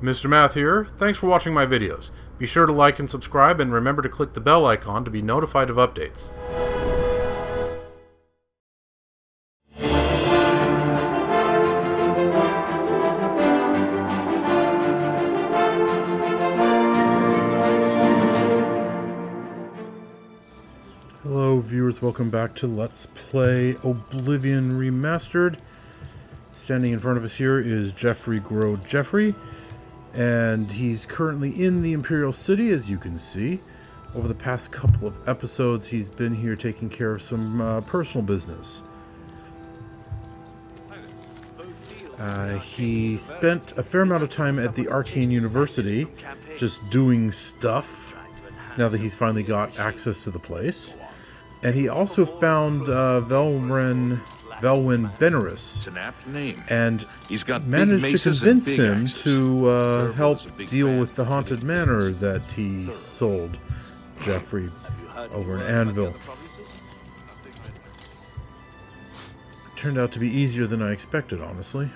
Mr. Math here. Thanks for watching my videos. Be sure to like and subscribe, and remember to click the bell icon to be notified of updates. Hello viewers, welcome back to Let's Play Oblivion Remastered. Standing in front of us here is Geoffrey, and he's currently in the Imperial City, as you can see. Over the past couple of episodes, he's been here taking care of some personal business. He spent a fair amount of time at the Arcane University, just doing stuff, now that he's finally got access to the place. And he also found Velwyn Benerus, and he's got managed to convince him to help deal with the haunted manor that he sold Geoffrey over in Anvil. Turned out to be easier than I expected, honestly.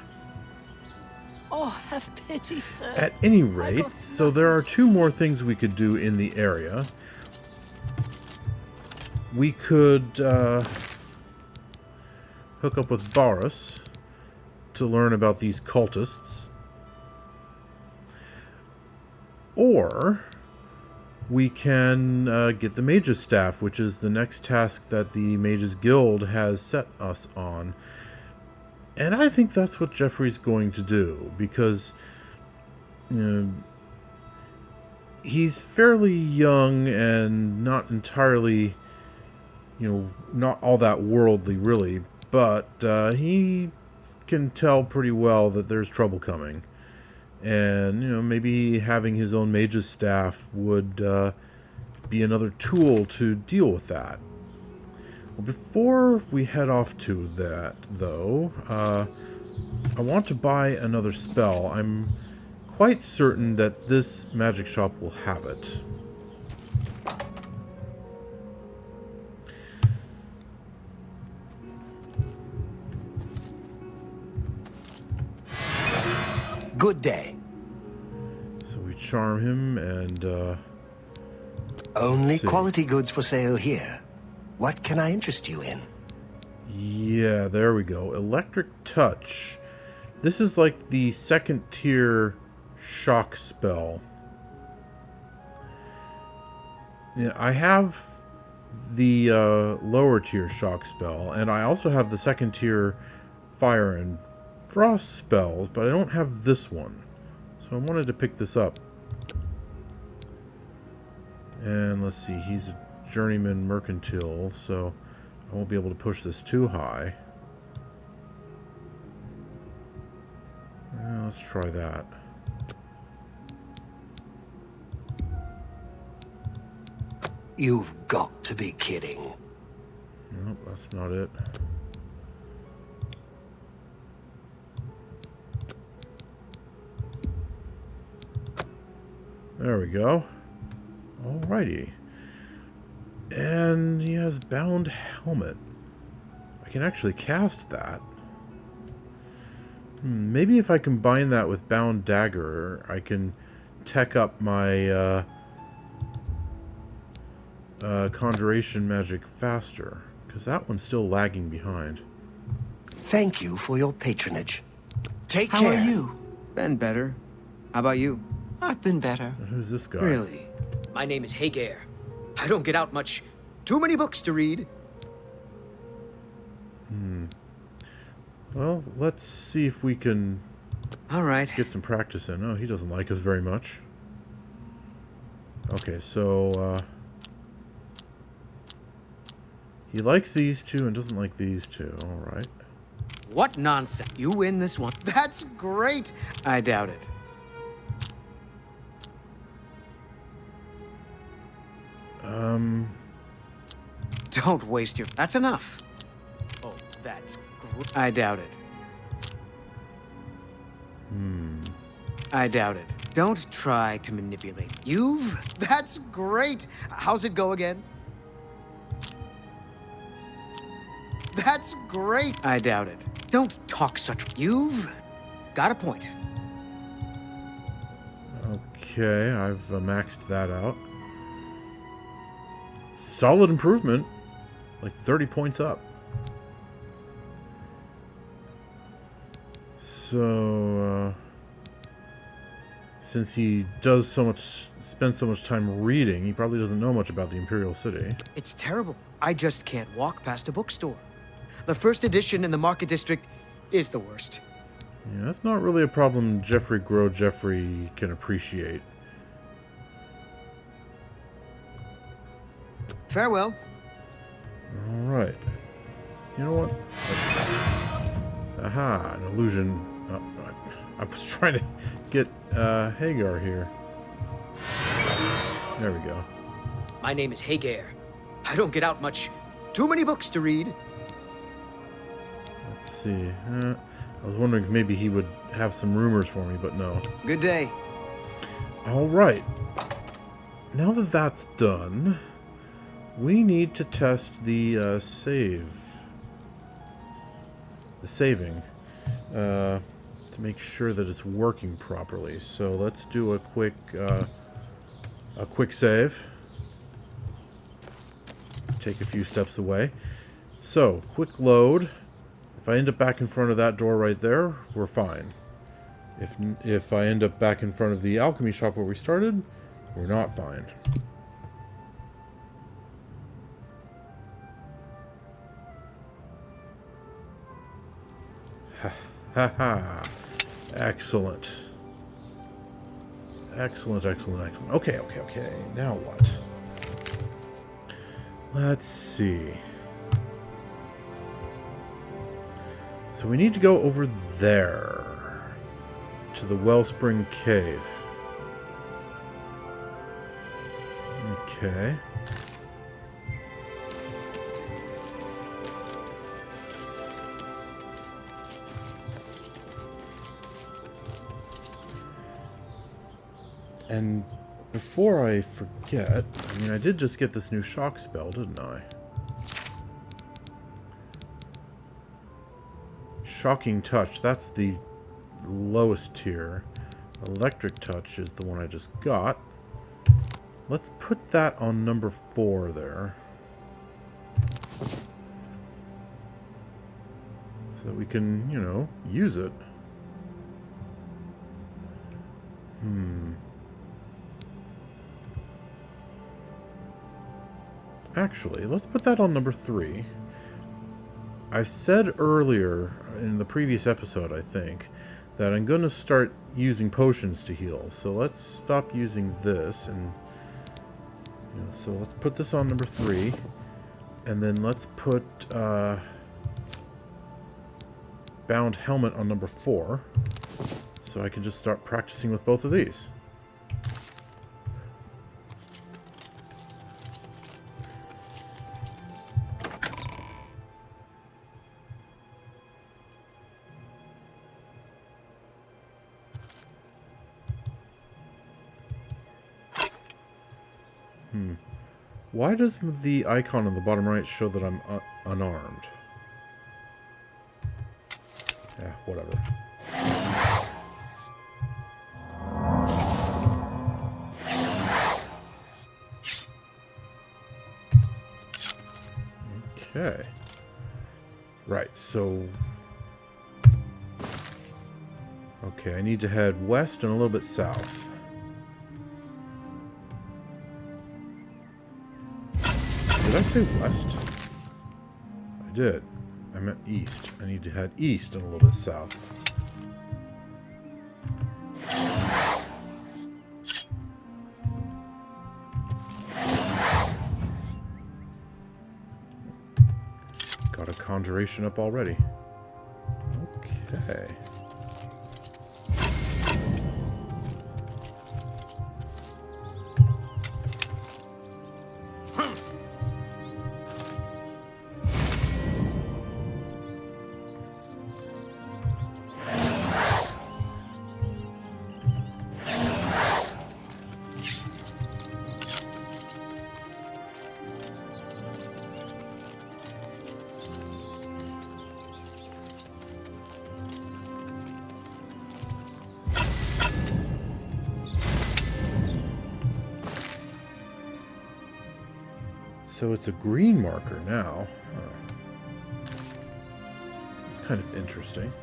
Oh, have pity, sir. At any rate, so there are two more things we could do in the area. We could hook up with Boris to learn about these cultists. Or we can get the Mage's Staff, which is the next task that the Mage's Guild has set us on. And I think that's what Geoffrey's going to do, because he's fairly young and not entirely, not all that worldly, really, but he can tell pretty well that there's trouble coming. And, maybe having his own Mage's Staff would be another tool to deal with that. Well, before we head off to that, though, I want to buy another spell. I'm quite certain that this magic shop will have it. Good day. So we charm him and only quality goods for sale here. What can I interest you in? Yeah, there we go. Electric Touch. This is like the second tier shock spell. Yeah, I have the lower tier shock spell, and I also have the second tier fire and frost spells, but I don't have this one. So I wanted to pick this up. And let's see, he's a journeyman mercantile, so I won't be able to push this too high. Let's try that. You've got to be kidding. Nope, that's not it. There we go. Alrighty. And he has Bound Helmet. I can actually cast that. Maybe if I combine that with Bound Dagger, I can tech up my conjuration magic faster, because that one's still lagging behind. Thank you for your patronage. Take care. How are you? Been better. How about you? I've been better. And who's this guy? Really? My name is Hagar. I don't get out much. Too many books to read. Well, let's see if we can get some practice in. Oh, he doesn't like us very much. Okay, so he likes these two and doesn't like these two. Alright. What nonsense. You win this one. That's great. I doubt it. Don't waste your... That's enough. Oh, that's great. I doubt it. I doubt it. Don't try to manipulate. You've... That's great. How's it go again? That's great. I doubt it. Don't talk such... You've got a point. Okay, I've maxed that out. Solid improvement. Like 30 points up. So, since he does spend so much time reading, he probably doesn't know much about the Imperial City. It's terrible. I just can't walk past a bookstore. The first edition in the Market District is the worst. Yeah, that's not really a problem Geoffrey can appreciate. Farewell. Alright. You know what? Aha, an illusion. I was trying to get Hagar here. There we go. My name is Hagar. I don't get out much. Too many books to read. Let's see. I was wondering if maybe he would have some rumors for me, but no. Good day. Alright. Now that that's done, we need to test the saving. To make sure that it's working properly. So let's do a quick save. Take a few steps away. So, quick load. If I end up back in front of that door right there, we're fine. If I end up back in front of the alchemy shop where we started, we're not fine. Ha ha. Excellent. Excellent. Okay. Now what? Let's see. So we need to go over there. To the Wellspring Cave. Okay. And before I forget, I mean, I did just get this new shock spell, didn't I? Shocking Touch, that's the lowest tier. Electric Touch is the one I just got. Let's put that on number 4 there. So we can, you know, use it. Actually, let's put that on number 3. I said earlier, in the previous episode, I think, that I'm going to start using potions to heal. So let's stop using this, and so let's put this on number 3, and then let's put Bound Helmet on number 4, so I can just start practicing with both of these. Why does the icon on the bottom right show that I'm unarmed? Yeah, whatever. Okay. Right, so... Okay, I need to head west and a little bit south. Did I say west? I did. I meant east. I need to head east and a little bit south. Got a conjuration up already. Okay. So it's a green marker now. Huh. It's kind of interesting.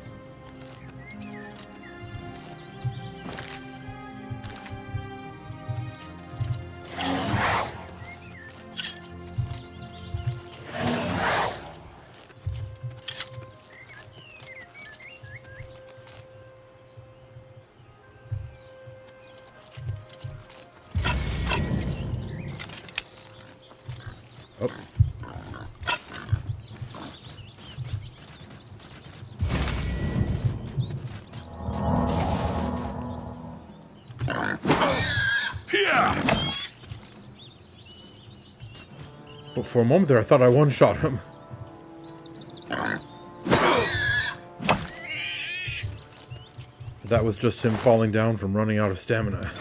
Oh. But for a moment there, I thought I one-shot him. That was just him falling down from running out of stamina.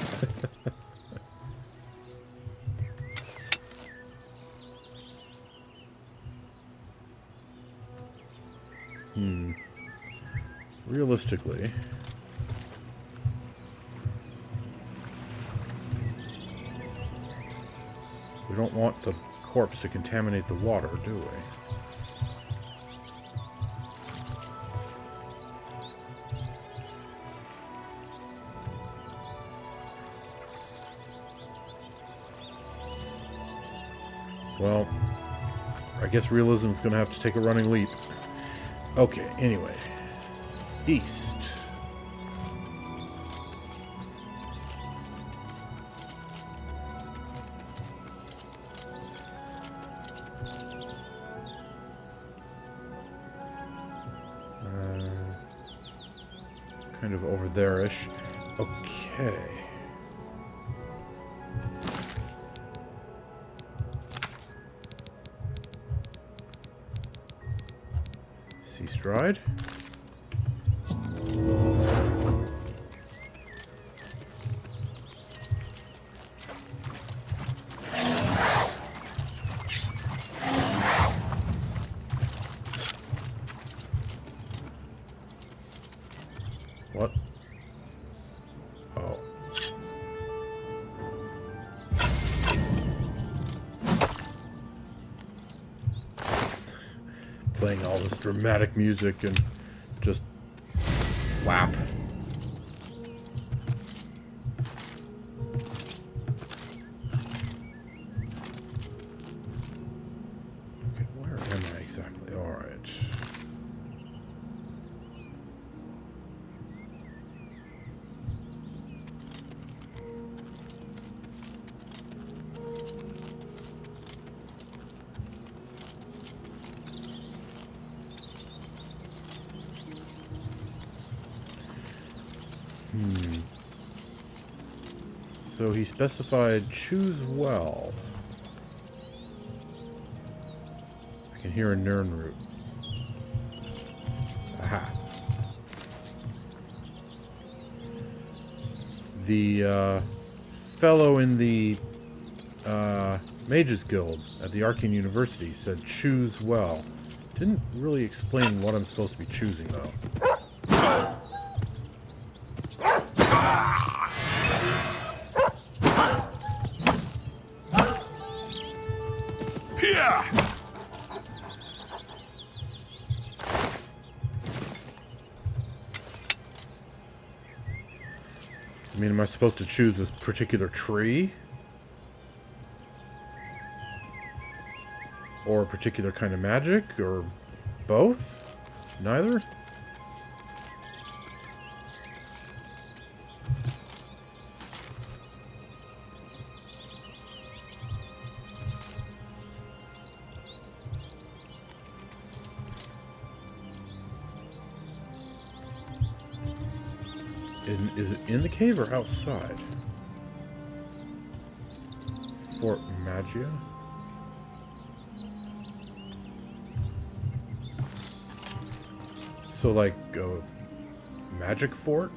Realistically, we don't want the corpse to contaminate the water, do we? Well, I guess realism's going to have to take a running leap. Okay, anyway. East. Kind of over there-ish. Okay. Sea Stride. What? Oh. Playing all this dramatic music and just whap. Okay, where am I exactly? All right. So he specified choose well. I can hear a Nirnroot. Aha. The fellow in the Mages Guild at the Arcane University said choose well. Didn't really explain what I'm supposed to be choosing though. I mean, am I supposed to choose this particular tree? Or a particular kind of magic? Or both? Neither? Is it in the cave or outside? Fort Magia? So like a magic fort?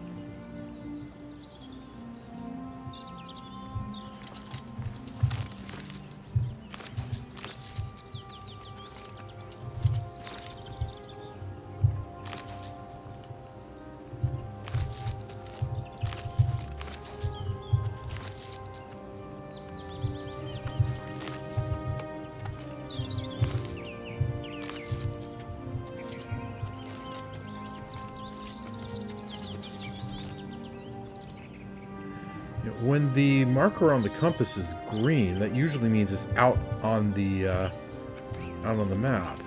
You know, when the marker on the compass is green, that usually means it's out on the map.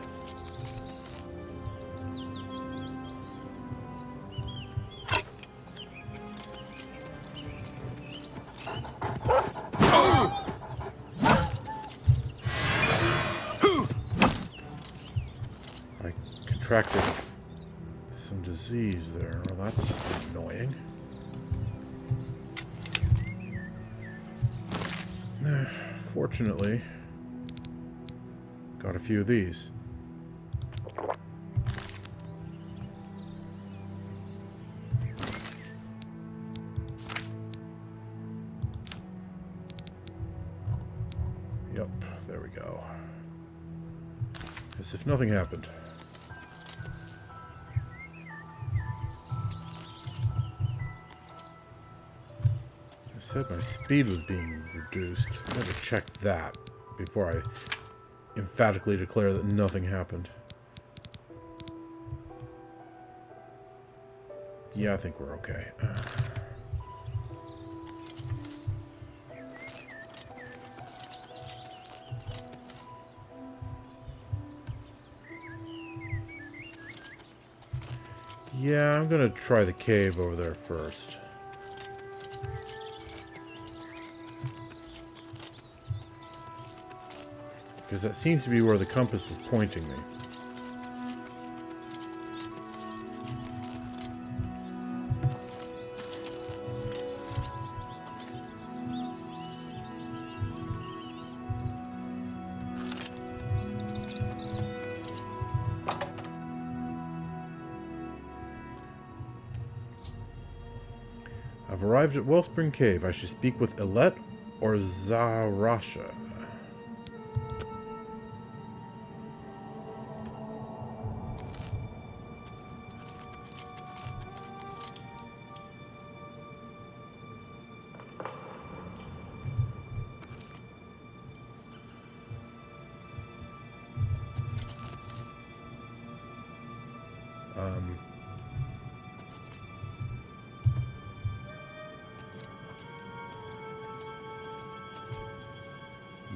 I contracted some disease there. Well, that's annoying. Fortunately, got a few of these. Yep, there we go. As if nothing happened. I said my speed was being reduced. I had to check that before I emphatically declare that nothing happened. Yeah, I think we're okay. Yeah, I'm gonna try the cave over there first. Because that seems to be where the compass is pointing me. I've arrived at Wellspring Cave. I should speak with Elet or Zarasha.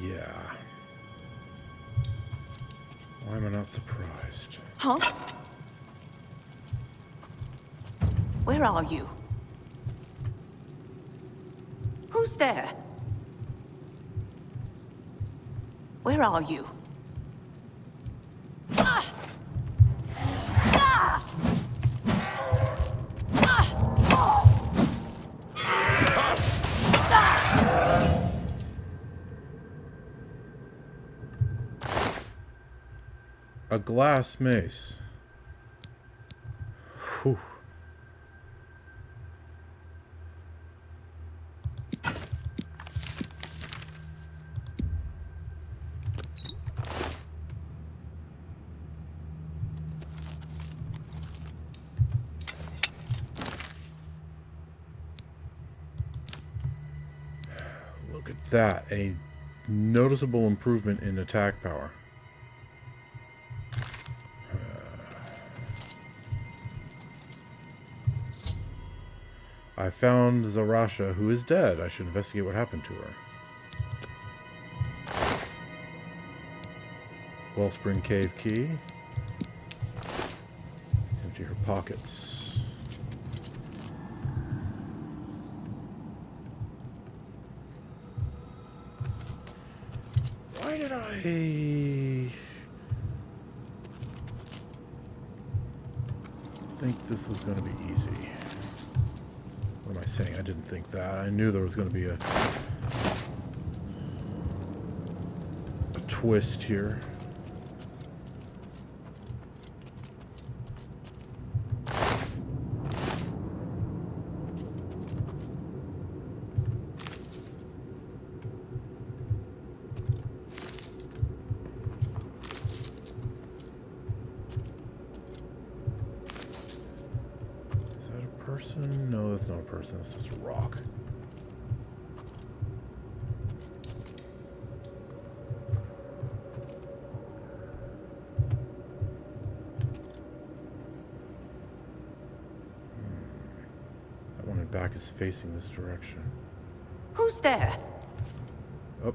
Yeah. Why am I not surprised? Huh? Where are you? Who's there? Where are you? A glass mace. Whew. Look at that. A noticeable improvement in attack power. I found Zarasha, who is dead. I should investigate what happened to her. Wellspring Cave key. Empty her pockets. Why did I think this was going to be easy? What am I saying? I didn't think that. I knew there was going to be a twist here. Person? No, that's not a person. That's just a rock. That one in back is facing this direction. Who's there? Oh.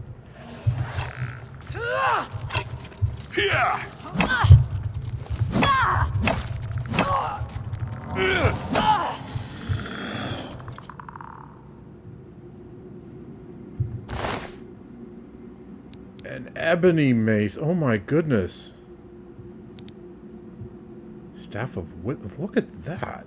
An ebony mace. Oh my goodness. Staff of Wit. Look at that.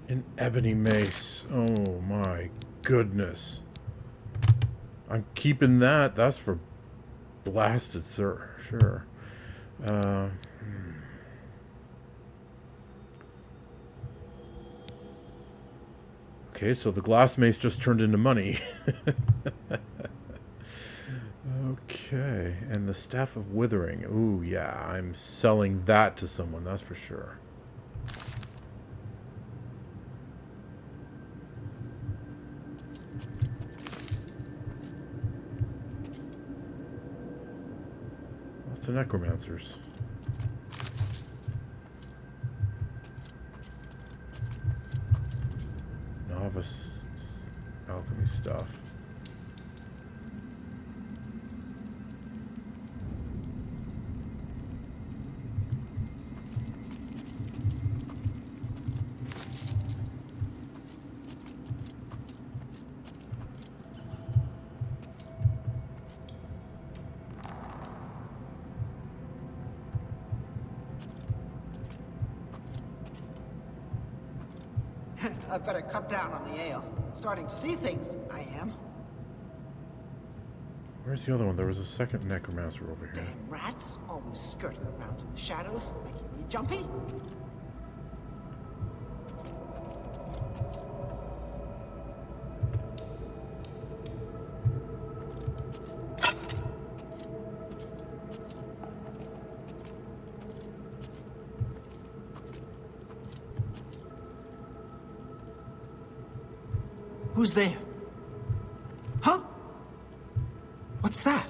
An ebony mace. Oh my goodness. I'm keeping that. That's for blasted, sir. Sure. Okay, so the glass mace just turned into money. Okay, and the Staff of Withering. Ooh, yeah, I'm selling that to someone, that's for sure. Lots of Necromancers. Novice alchemy stuff. I better cut down on the ale. Starting to see things, I am. Where's the other one? There was a second Necromancer over here. Damn rats, always skirting around in the shadows, making me jumpy. Who's there? Huh? What's that?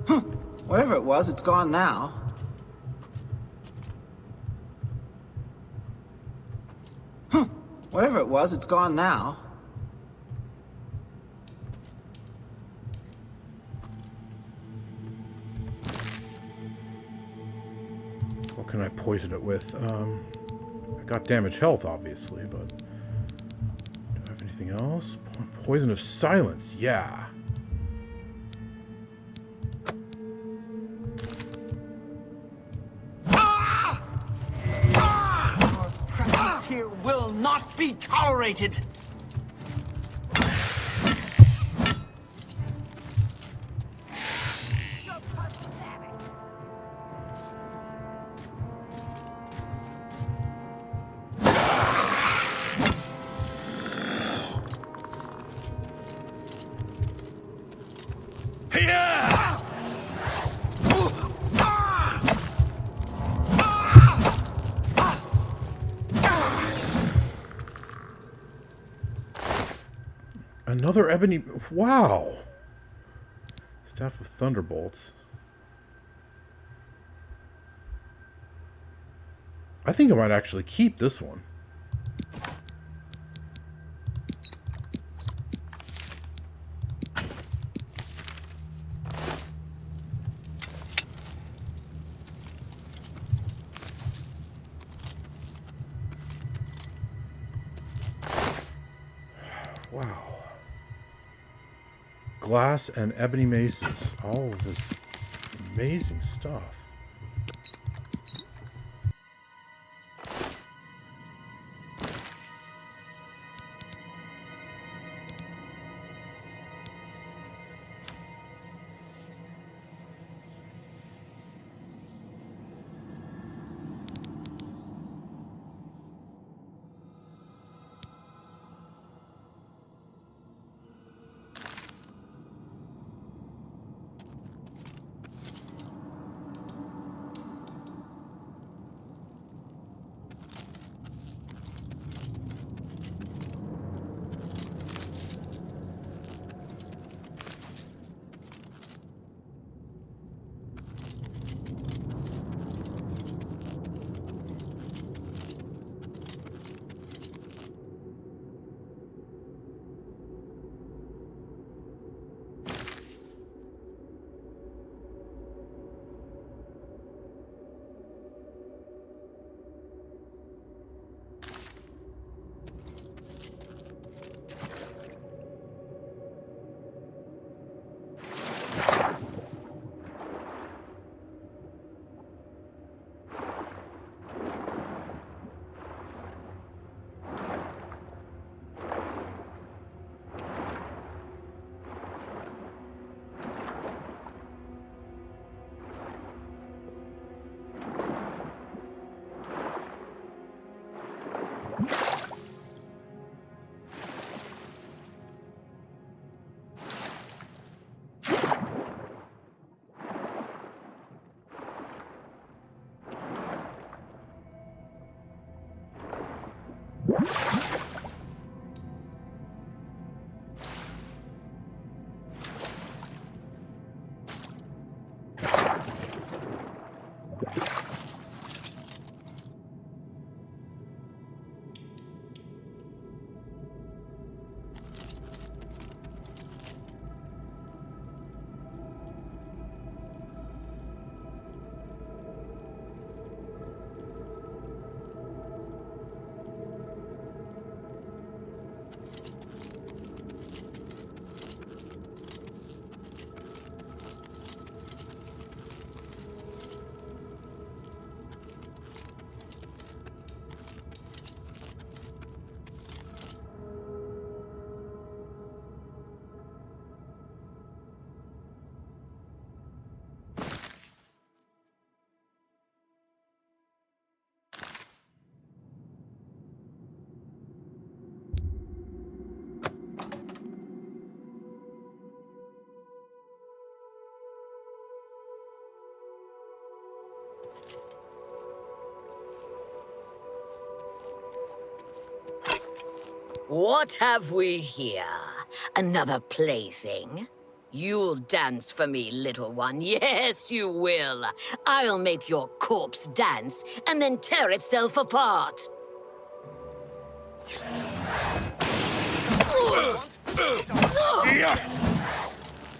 Huh. Whatever it was, it's gone now. Huh. Whatever it was, it's gone now. What can I poison it with? Got damage health, obviously, but do I have anything else? Poison of silence, yeah. Your presence here will not be tolerated. Another ebony... Wow! Staff of Thunderbolts. I think I might actually keep this one. Wow. Glass and ebony maces. All of this amazing stuff. What have we here? Another plaything? You'll dance for me, little one. Yes, you will. I'll make your corpse dance and then tear itself apart.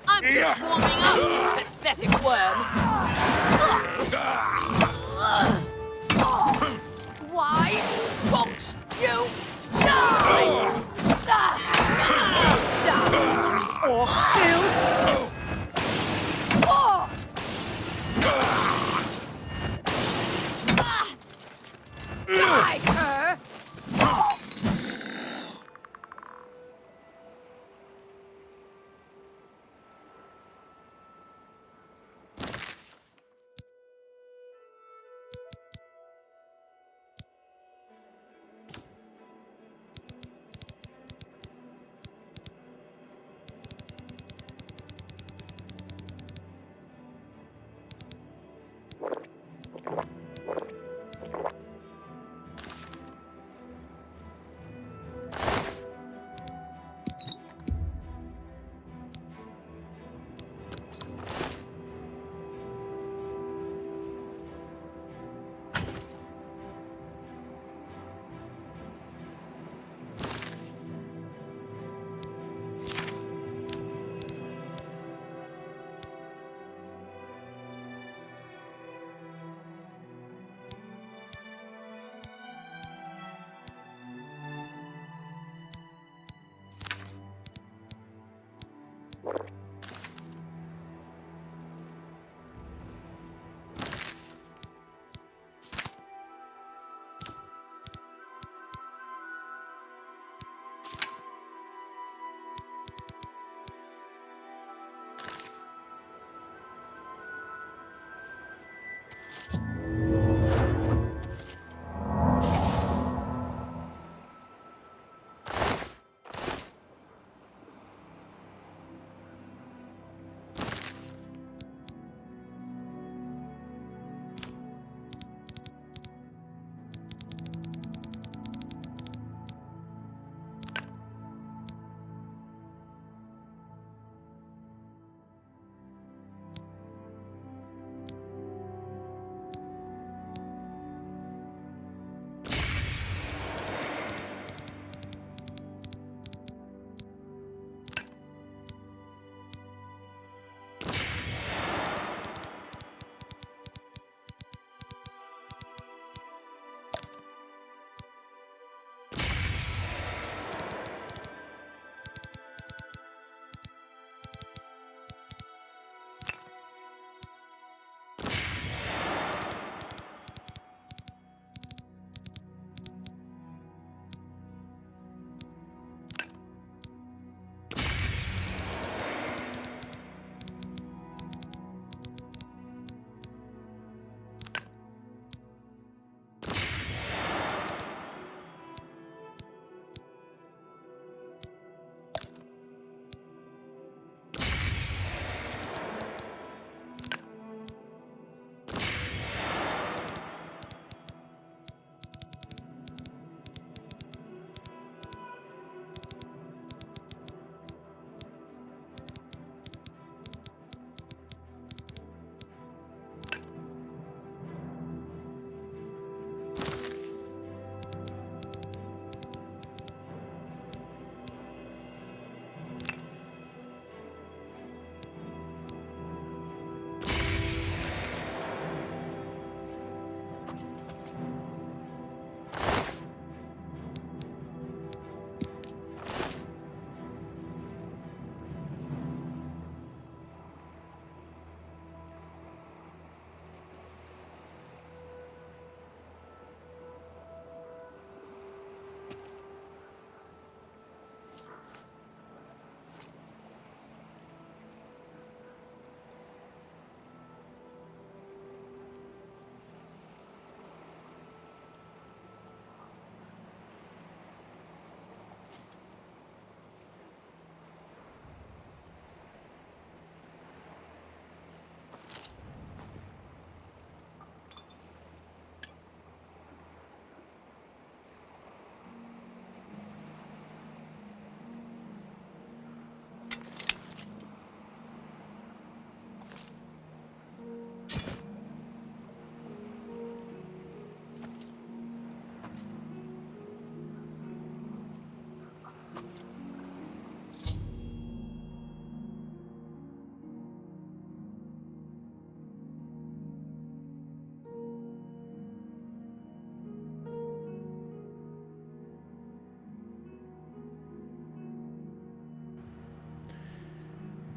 I'm just warming up, pathetic worm. Why won't you die? Or kill? Die, her!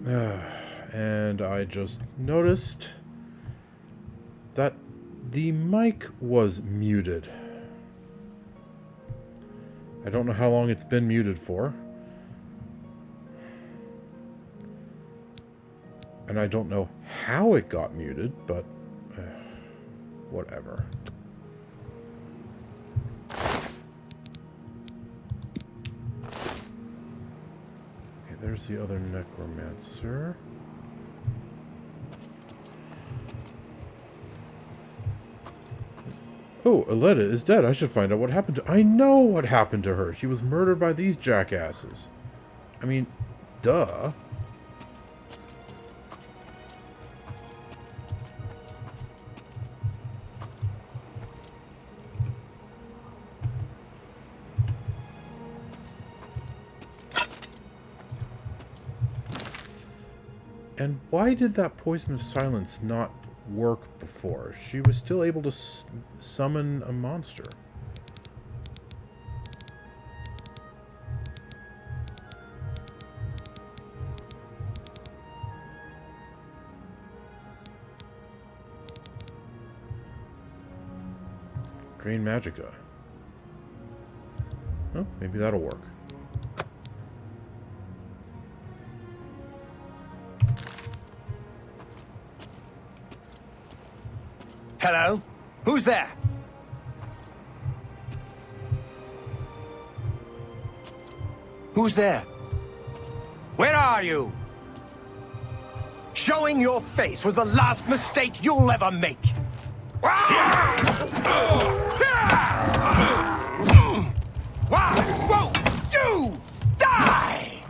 And I just noticed that the mic was muted. I don't know how long it's been muted for. And I don't know how it got muted, but whatever. Okay, there's the other Necromancer. Oh, Aletta is dead. I should find out what happened to... I know what happened to her. She was murdered by these jackasses. I mean, duh. And why did that Poison of Silence not work before? She was still able to summon a monster. Drain Magicka. Oh, maybe that'll work. Hello? Who's there? Who's there? Where are you? Showing your face was the last mistake you'll ever make. Why won't you die?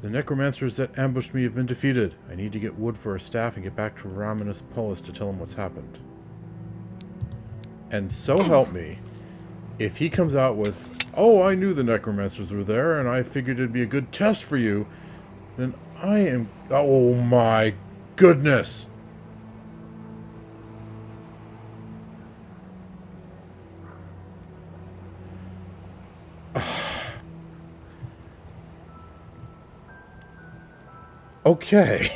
The necromancers that ambushed me have been defeated. I need to get wood for a staff and get back to Raminus to tell him what's happened. And so help me, if he comes out with, oh, I knew the necromancers were there and I figured it'd be a good test for you, then I am... Oh my goodness! Okay.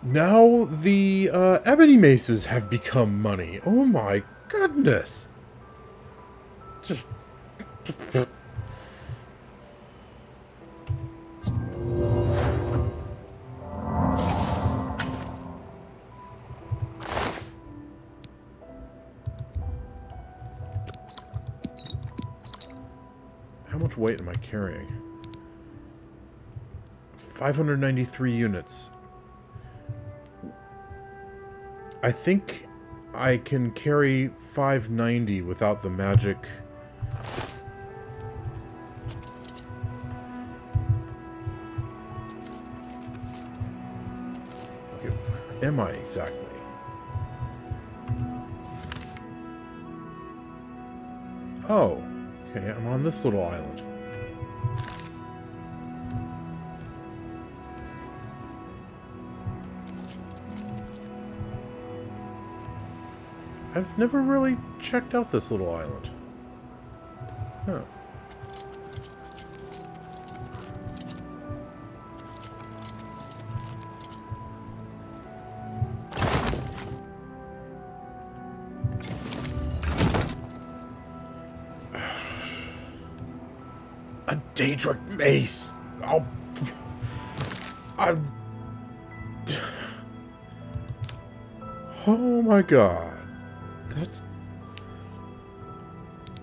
Now the ebony maces have become money. Oh my goodness. Just... How much weight am I carrying? 593 units. I think I can carry 590 without the magic. Okay, where am I exactly? Oh, okay, I'm on this little island. I've never really checked out this little island. Huh. A Daedric Mace! Oh my god. That's...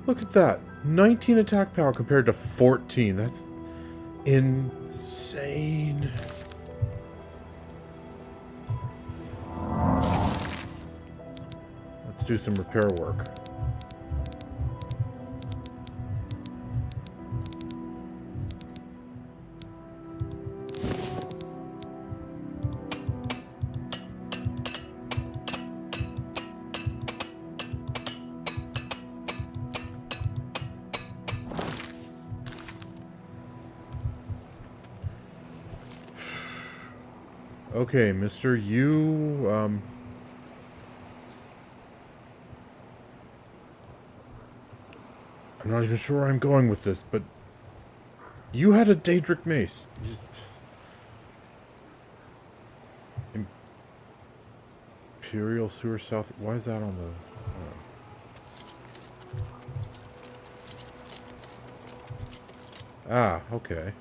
Look at that. 19 attack power compared to 14. That's insane. Let's do some repair work. Okay, mister, you, I'm not even sure where I'm going with this, but You had a Daedric Mace. Imperial Sewer South. Why is that on the... Ah, okay.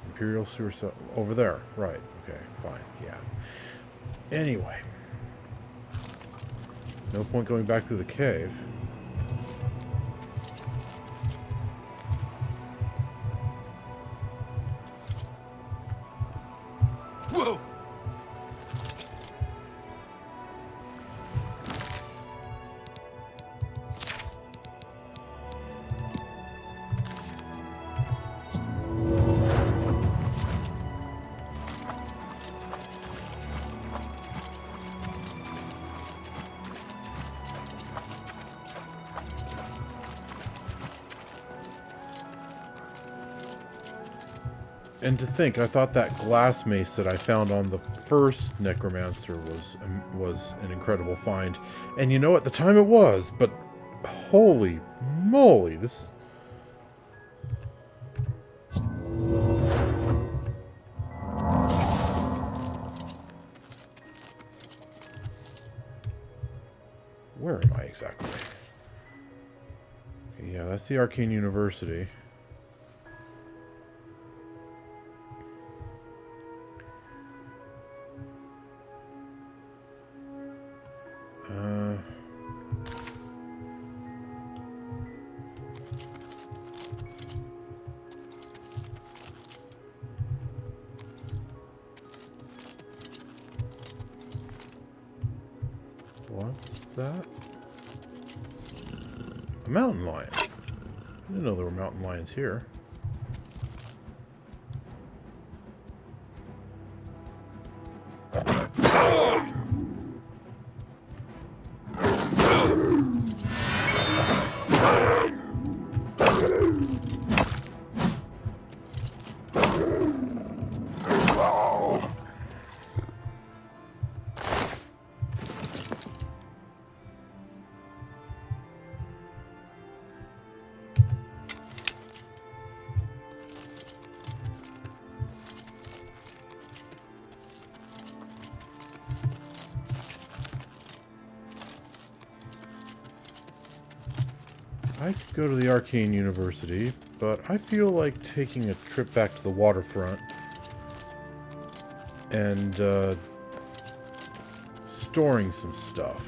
Imperial Sewer South. Over there. Right. Okay, fine. Yeah. Anyway. No point going back through the cave. Whoa! And to think, I thought that glass mace that I found on the first Necromancer was an incredible find. And you know, at the time it was, but holy moly, this is... Where am I exactly? Yeah, that's the Arcane University. What's that? A mountain lion. I didn't know there were mountain lions here. I could go to the Arcane University, but I feel like taking a trip back to the Waterfront and storing some stuff.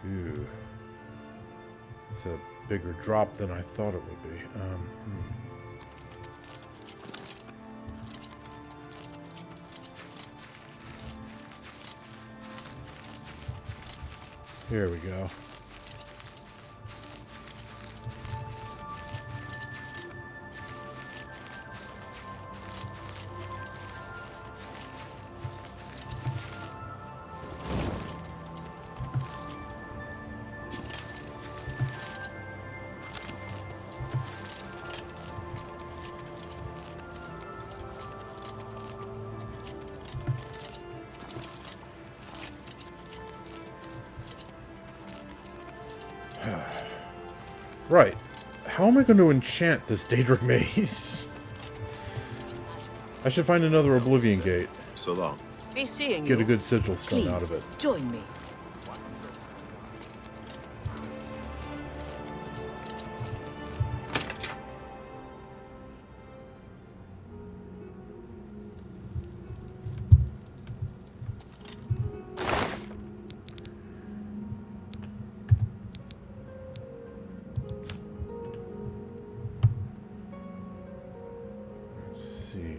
Ooh. It's a bigger drop than I thought it would be. Here we go. Right. How am I going to enchant this Daedric Mace? I should find another Oblivion Gate. So long. Be seeing Get you. a good sigil stone out of Please, it. join me.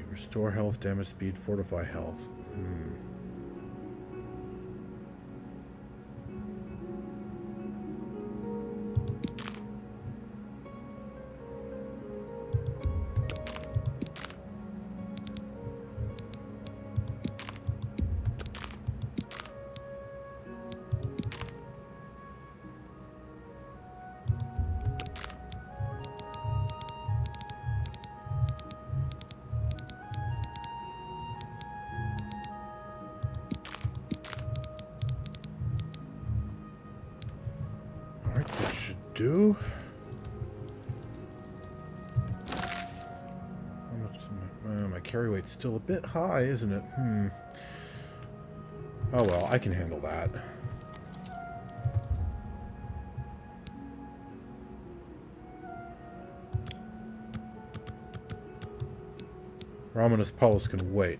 Restore health, damage speed, fortify health. do. My carry weight's still a bit high, isn't it? Oh well, I can handle that. Raminus Paulus can wait.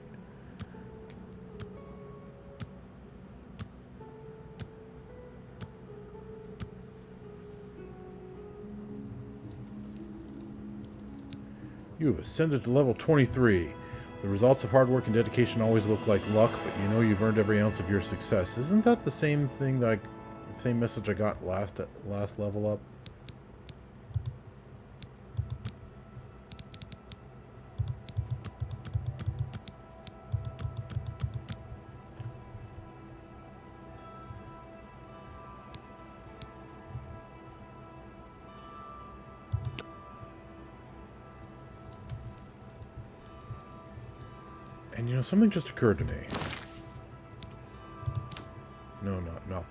You have ascended to level 23. The results of hard work and dedication always look like luck, but you know you've earned every ounce of your success. Isn't that the same thing that the same message I got last level up? And you know, something just occurred to me. No, not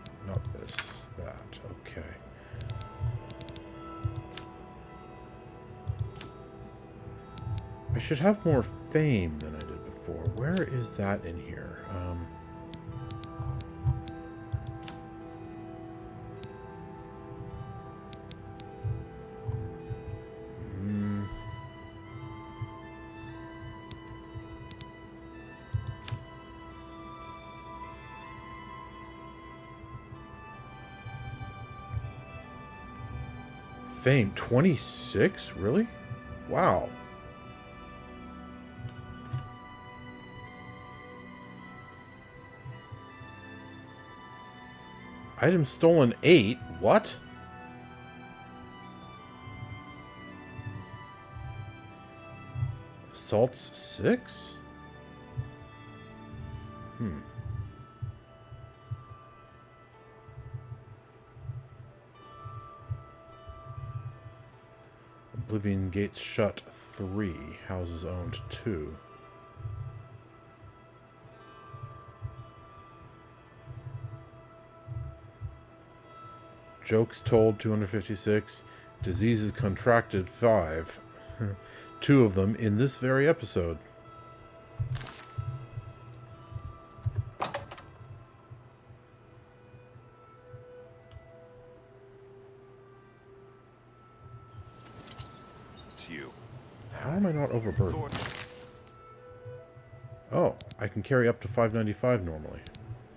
this. That. Okay. I should have more fame than I did before. Where is that in here? Fame 26? Really? Wow. Item stolen 8? What? Assaults 6? Oblivion gates shut 3. Houses owned 2. Jokes told 256. Diseases contracted 5. 2 of them in this very episode. How am I not overburdened? Oh, I can carry up to 595 normally.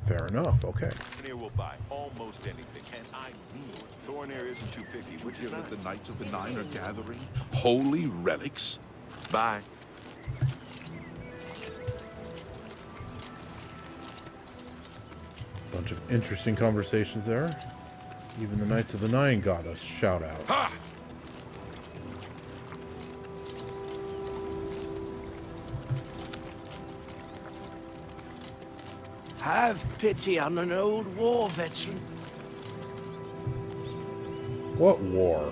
Fair enough, okay. Here will buy almost anything, and I mean Thornair isn't too picky, which is The Knights of the Nine are gathering holy relics. Bye. Bunch of interesting conversations there. Even the Knights of the Nine got a shout out. Ha! Have pity on an old war veteran. What war?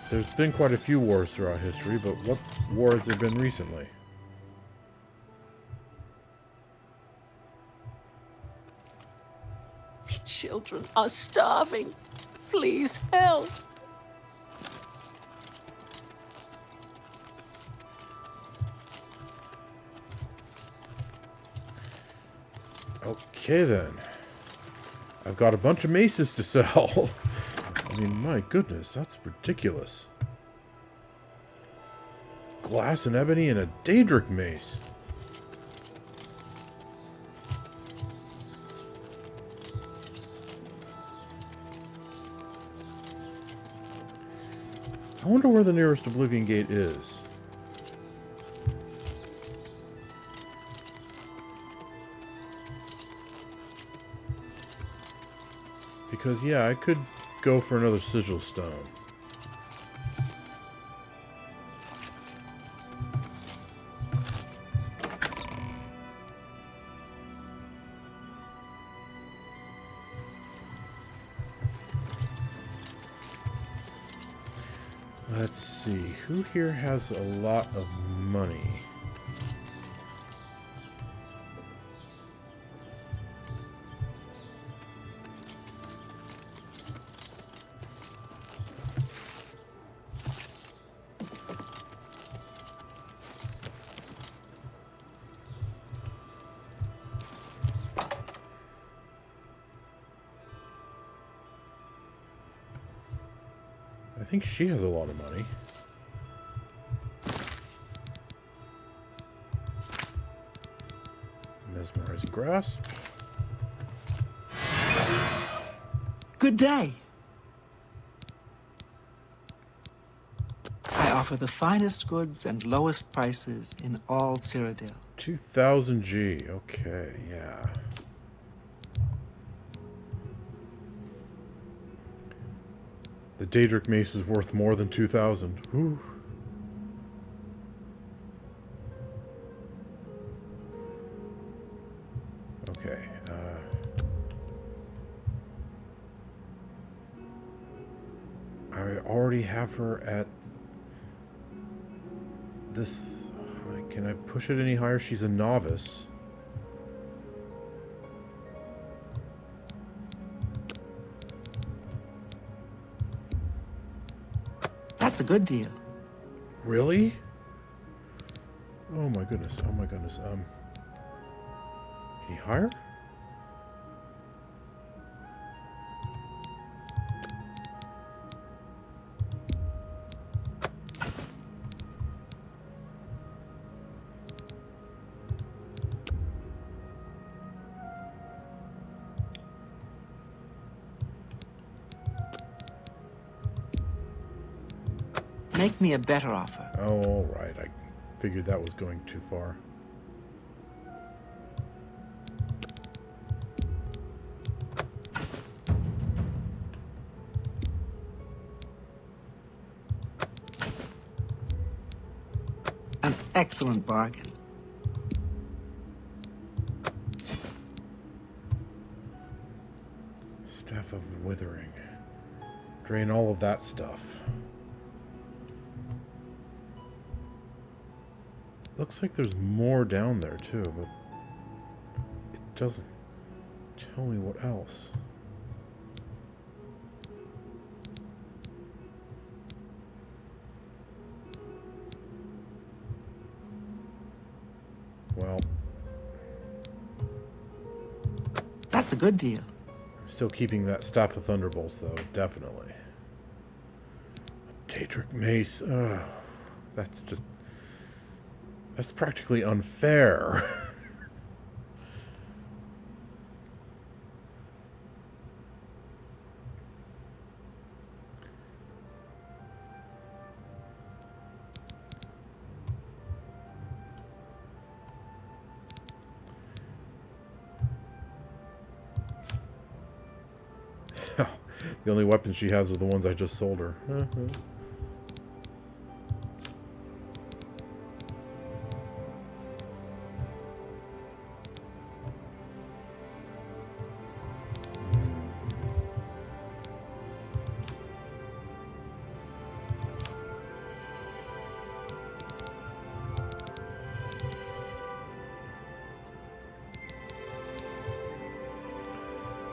There's been quite a few wars throughout history, but what war has there been recently? The children are starving. Please help. Okay then. I've got a bunch of maces to sell. I mean, my goodness, that's ridiculous. Glass and ebony and a Daedric Mace. I wonder where the nearest Oblivion Gate is. Because, yeah, I could go for another sigil stone. Let's see, who here has a lot of money? I think she has a lot of money. Mesmerizing grasp. Good day. I offer the finest goods and lowest prices in all Cyrodiil. 2000 G. Okay, yeah. The Daedric Mace is worth more than 2,000. Whew. Okay. I already have her at this. Can I push it any higher? She's a novice. That's a good deal. Really? Oh my goodness. Oh my goodness. Any higher? Make me a better offer. Oh, all right. I figured that was going too far. An excellent bargain. Staff of Withering. Drain all of that stuff. Looks like there's more down there too, but it doesn't tell me what else. Well, That's a good deal. I'm still keeping that Staff of Thunderbolts though, definitely. Daedric Mace, that's just... That's practically unfair. The only weapons she has are the ones I just sold her.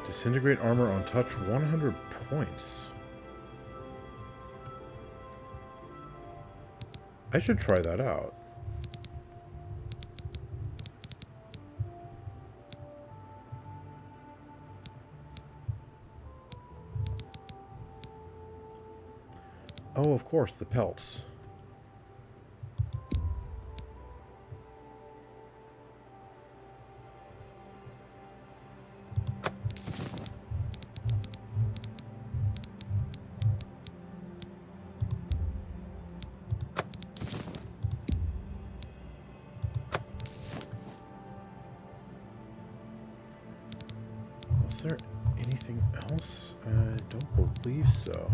Disintegrate armor on touch, 100 points. I should try that out. Oh, of course, the pelts. Is there anything else? I don't believe so.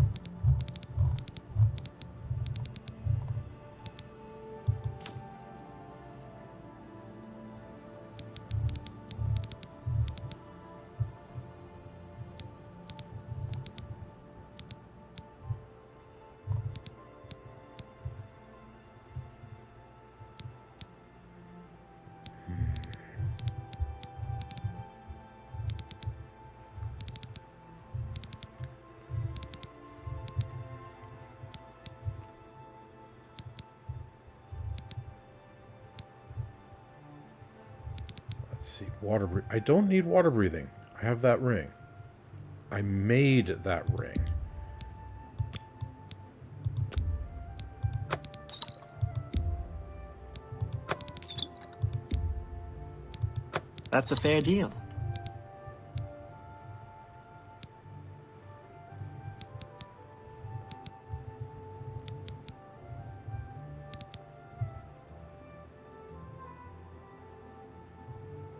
Let's see, water breathing. I don't need water breathing. I have that ring. I made that ring. That's a fair deal.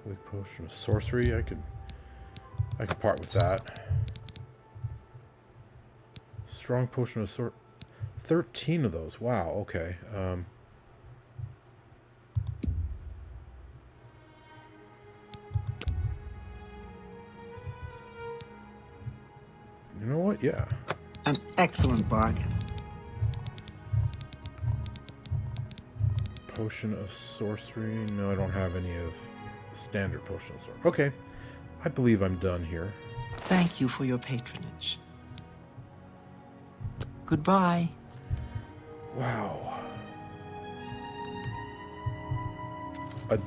Weak potion of sorcery. I could part with that. Strong potion of 13 of those. Wow, okay. You know what? Yeah. An excellent bargain. Potion of sorcery. No, I don't have any of the standard potion of sorcery. Okay. I believe I'm done here. Thank you for your patronage. Goodbye. Wow. A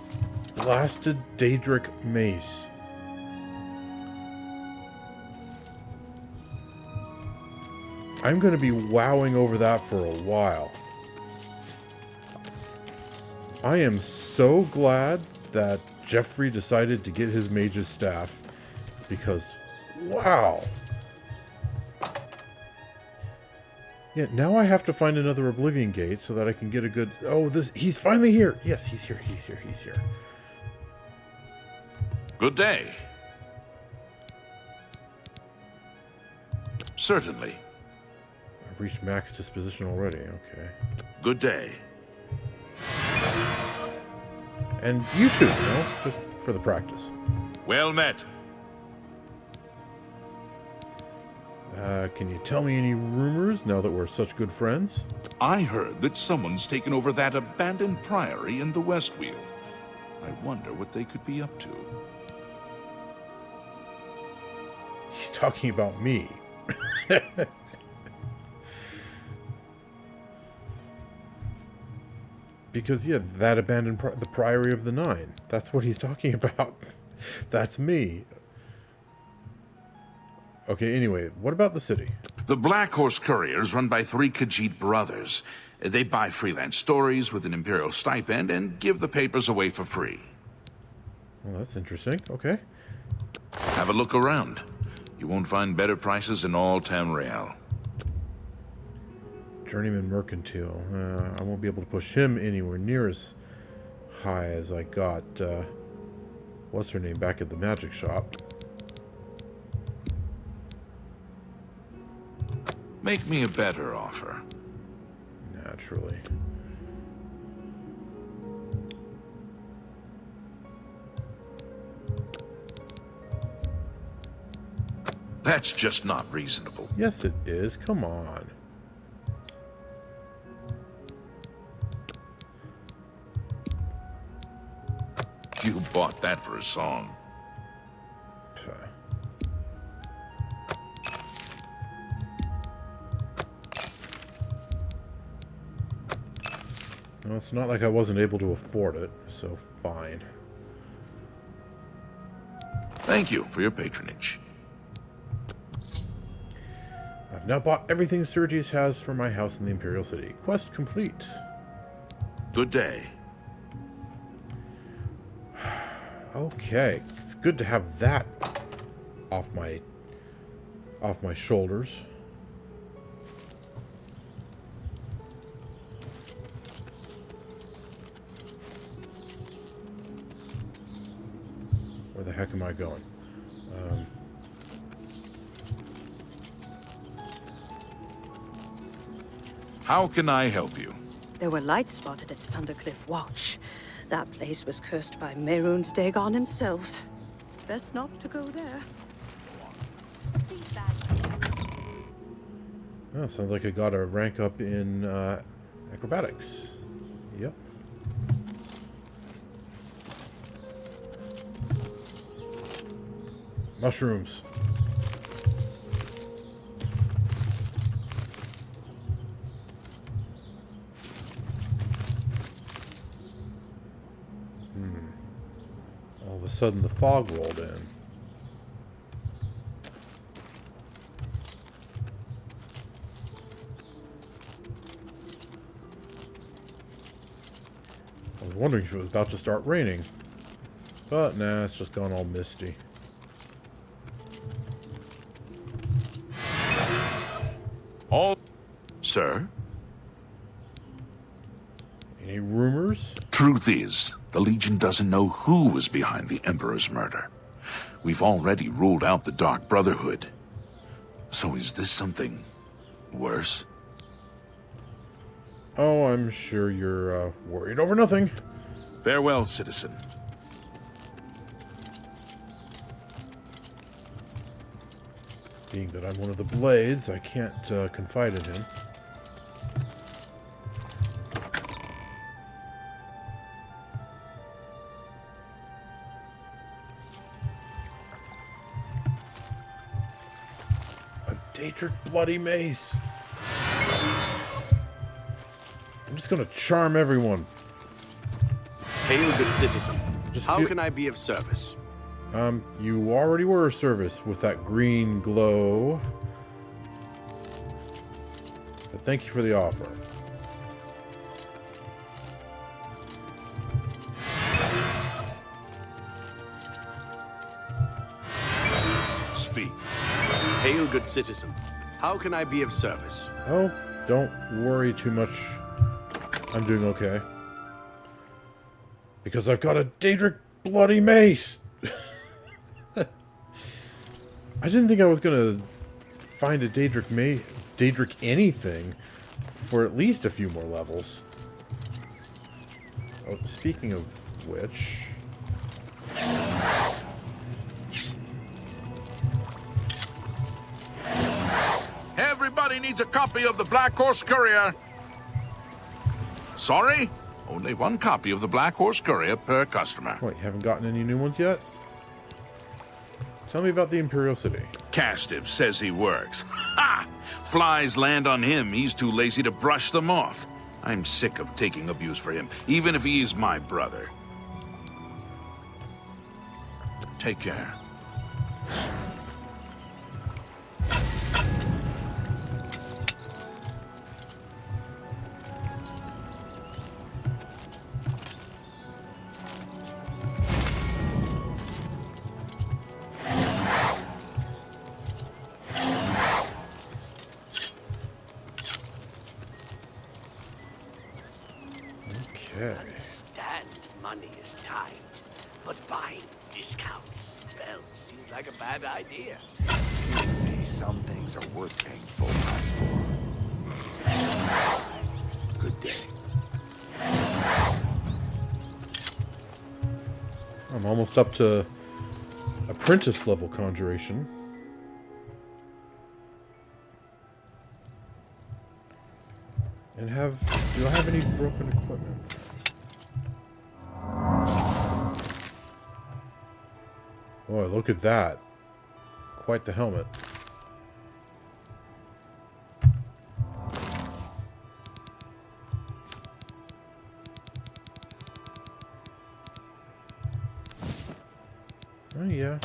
blasted Daedric Mace. I'm going to be wowing over that for a while. I am so glad that Geoffrey decided to get his mage's staff, because, wow. Yeah, now I have to find another Oblivion Gate so that I can get a good... Oh, he's finally here. Yes, he's here, he's here, he's here. Good day. Certainly. I've reached max disposition already, okay. Good day. And you too, you know, just for the practice. Well met. Can you tell me any rumors now that we're such good friends? I heard that someone's taken over that abandoned priory in the Westweald. I wonder what they could be up to. He's talking about me. Because, yeah, that abandoned the Priory of the Nine. That's what he's talking about. That's me. Okay, anyway, what about the city? The Black Horse Couriers, run by 3 Khajiit brothers. They buy freelance stories with an Imperial stipend and give the papers away for free. Well, that's interesting. Okay. Have a look around. You won't find better prices in all Tamriel. Journeyman Mercantile. I won't be able to push him anywhere near as high as I got, what's her name, back at the magic shop. Make me a better offer. Naturally. That's just not reasonable. Yes, it is. Come on. You bought that for a song. Well, it's not like I wasn't able to afford it, so fine. Thank you for your patronage. I've now bought everything Sergius has for my house in the Imperial City. Quest complete. Good day. Okay, it's good to have that off my shoulders. Where the heck am I going? How can I help you? There were lights spotted at Sundercliff Watch. That place was cursed by Mehrunes Dagon himself. Best not to go there. Oh, sounds like I got a rank up in acrobatics. Yep. Mushrooms. All of a sudden the fog rolled in. I was wondering if it was about to start raining. But nah, it's just gone all misty. All... Sir? Any rumors? Truth is, the Legion doesn't know who was behind the Emperor's murder. We've already ruled out the Dark Brotherhood. So is this something worse? Oh, I'm sure you're worried over nothing. Farewell, citizen. Being that I'm one of the Blades, I can't confide in him. A Daedric bloody mace. I'm just gonna charm everyone. Hail, good citizen. Just How feel- can I be of service? You already were of service with that green glow. But thank you for the offer. Speak. Hail, good citizen. How can I be of service? Oh, don't worry too much. I'm doing okay. Because I've got a Daedric bloody mace! I didn't think I was gonna find a Daedric anything for at least a few more levels. Oh, speaking of which... Everybody needs a copy of the Black Horse Courier. Sorry? Only one copy of the Black Horse Courier per customer. What, you haven't gotten any new ones yet? Tell me about the Imperial City. Castiff says he works. Ha! Flies land on him. He's too lazy to brush them off. I'm sick of taking abuse for him, even if he is my brother. Take care. Okay. Understand money is tight, but buying discounts spells seems like a bad idea. Some things are worth paying full price for. Good day. I'm almost up to apprentice level conjuration. And do I have any broken equipment? Boy, look at that. Quite the helmet. Oh, yeah.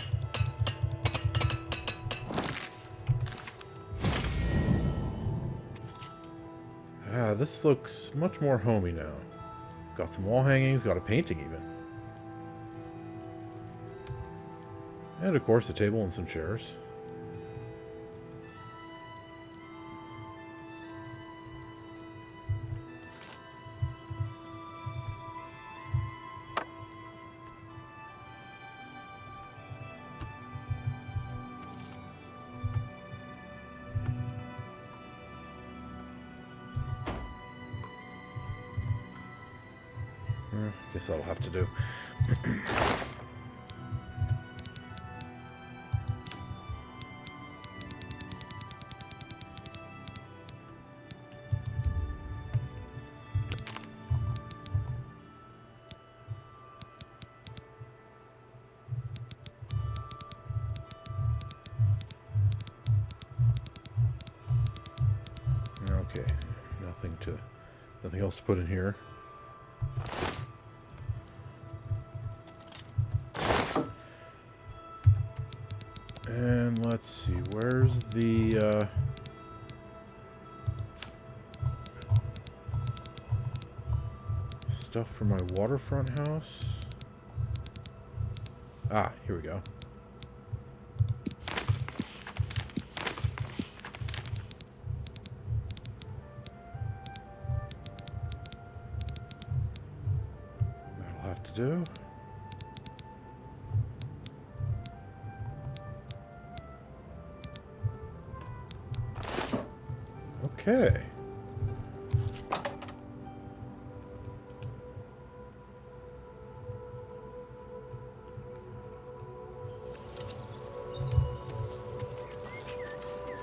Ah, this looks much more homey now. Got some wall hangings, got a painting even. And of course a table and some chairs. Guess that'll have to do. Okay, nothing else to put in here. And let's see, where's the stuff for my waterfront house? Ah, here we go. That'll have to do. Okay.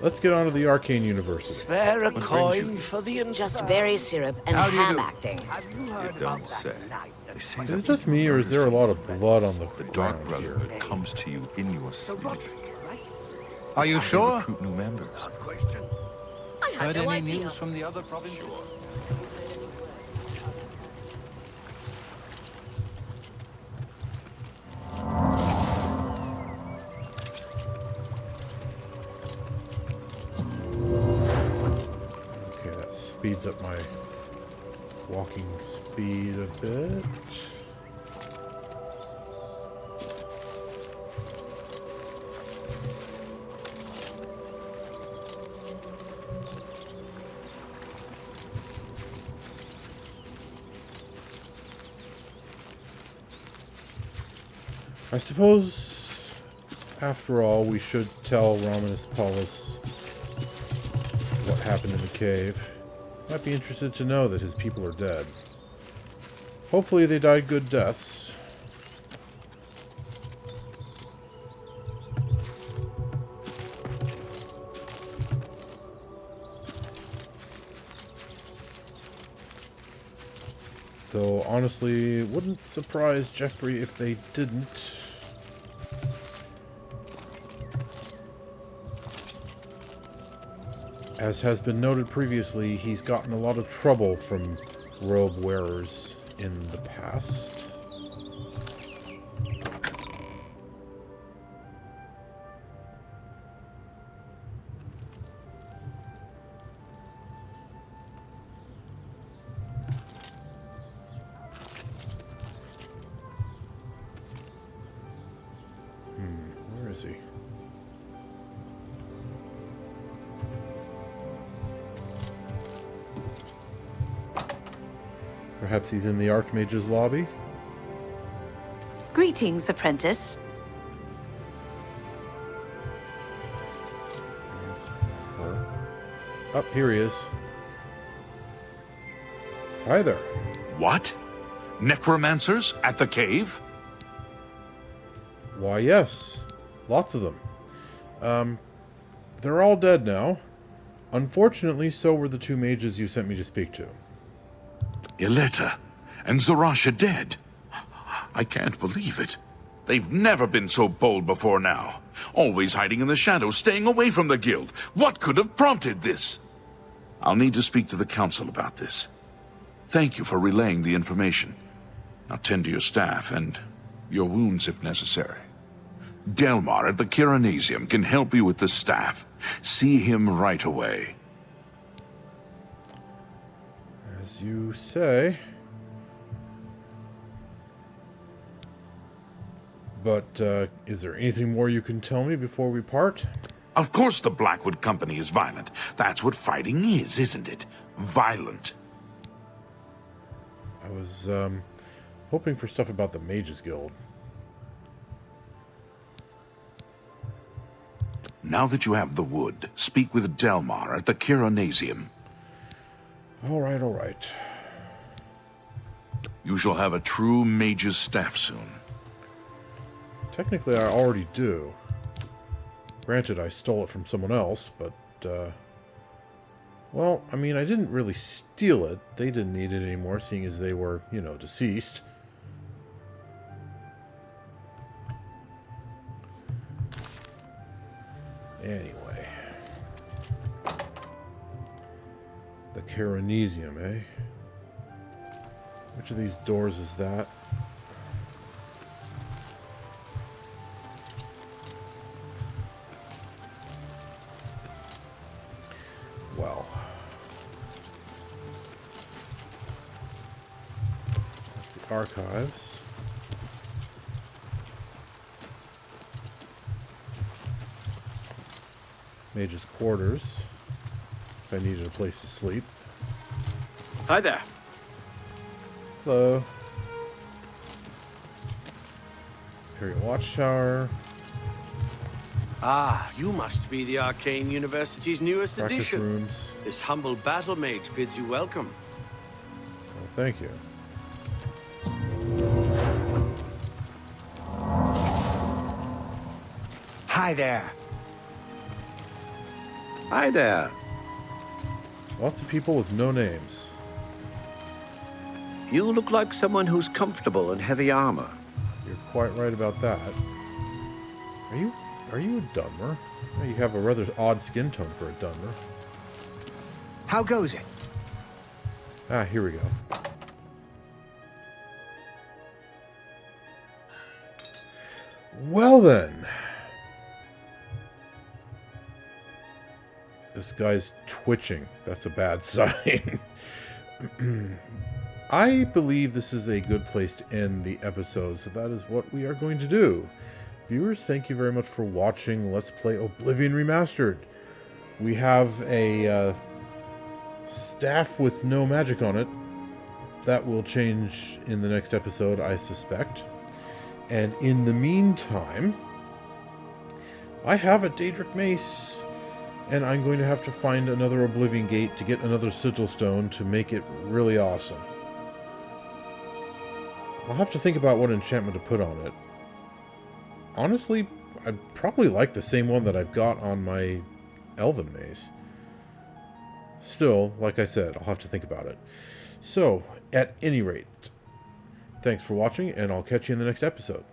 Let's get on to the Arcane University. Spare a coin for the Just berry syrup and How do you ham do? acting. You don't say. They say Is it just me, or is there a lot of blood on the Dark ground here? Brotherhood comes to you in your sleep. Are you That's how they sure? recruit new members. I had Heard no any idea. news from the other provinces? Okay, that speeds up my walking speed a bit. I suppose, after all, we should tell Raminus Paulus what happened in the cave. Might be interested to know that his people are dead. Hopefully they died good deaths. Though, honestly, it wouldn't surprise Geoffrey if they didn't. As has been noted previously, he's gotten a lot of trouble from robe wearers in the past. Where is he? Perhaps he's in the Archmage's lobby? Greetings, apprentice. Up, here he is. Hi there. What? Necromancers at the cave? Why, yes. Lots of them. They're all dead now. Unfortunately, so were the two mages you sent me to speak to. Ileta and Zarasha dead. I can't believe it. They've never been so bold before now. Always hiding in the shadows, staying away from the guild. What could have prompted this? I'll need to speak to the council about this. Thank you for relaying the information. Now tend to your staff and your wounds if necessary. Delmar at the Kiranasium can help you with the staff. See him right away. As you say. But, is there anything more you can tell me before we part? Of course the Blackwood Company is violent. That's what fighting is, isn't it? Violent. I was, hoping for stuff about the Mages Guild. Now that you have the wood, speak with Delmar at the Kiranasium. All right, all right. You shall have a true mage's staff soon. Technically, I already do. Granted, I stole it from someone else, but, well, I mean, I didn't really steal it. They didn't need it anymore, seeing as they were, you know, deceased. Anyway. The Kiranasium, eh? Which of these doors is that? Well. That's the archives. Mage's quarters. If I needed a place to sleep. Hi there. Hello. Imperial Watchtower. Ah, you must be the Arcane University's newest Practice addition. rooms. This humble battle mage bids you welcome. Oh, thank you. Hi there. Hi there. Lots of people with no names. You look like someone who's comfortable in heavy armor. You're quite right about that. Are you a Dunmer? Oh, you have a rather odd skin tone for a Dunmer. How goes it? Ah, here we go. Well then. This guy's twitching. That's a bad sign. I believe this is a good place to end the episode, so that is what we are going to do. Viewers, thank you very much for watching Let's Play Oblivion Remastered. We have a staff with no magic on it. That will change in the next episode, I suspect. And in the meantime, I have a Daedric Mace, and I'm going to have to find another Oblivion Gate to get another Sigil Stone to make it really awesome. I'll have to think about what enchantment to put on it. Honestly, I'd probably like the same one that I've got on my Elven Mace. Still, like I said, I'll have to think about it. So, at any rate, thanks for watching, and I'll catch you in the next episode.